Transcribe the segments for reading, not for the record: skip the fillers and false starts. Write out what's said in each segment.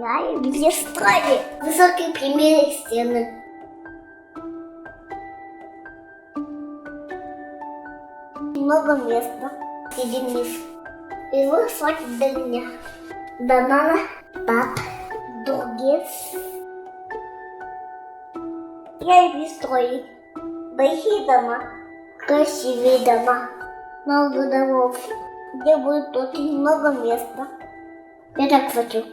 поля, где строили высокие прямые стены. Много места, и Денис. Его хватит до меня. До мамы, пап, других. Я люблю строить. Большие дома, красивые дома, много домов, где будет очень много места. Я так хочу.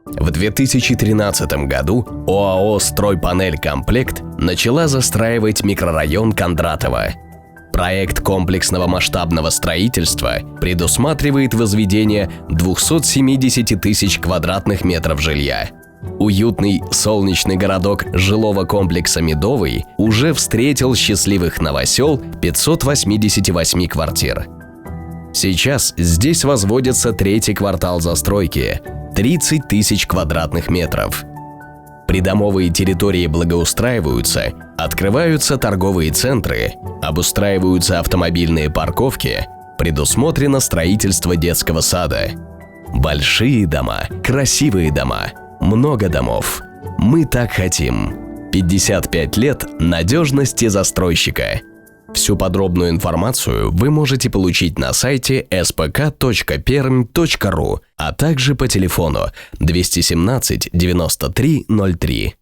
В 2013 году ОАО «Стройпанель-Комплект» начала застраивать микрорайон Кондратово. Проект комплексного масштабного строительства предусматривает возведение 270 тысяч квадратных метров жилья. Уютный солнечный городок жилого комплекса «Медовый» уже встретил счастливых новосел 588 квартир. Сейчас здесь возводится третий квартал застройки – 30 тысяч квадратных метров. Придомовые территории благоустраиваются, открываются торговые центры, обустраиваются автомобильные парковки, предусмотрено строительство детского сада. Большие дома, красивые дома, много домов. Мы так хотим. 55 лет надежности застройщика. Всю подробную информацию вы можете получить на сайте spk.perm.ru, а также по телефону 217 93 03.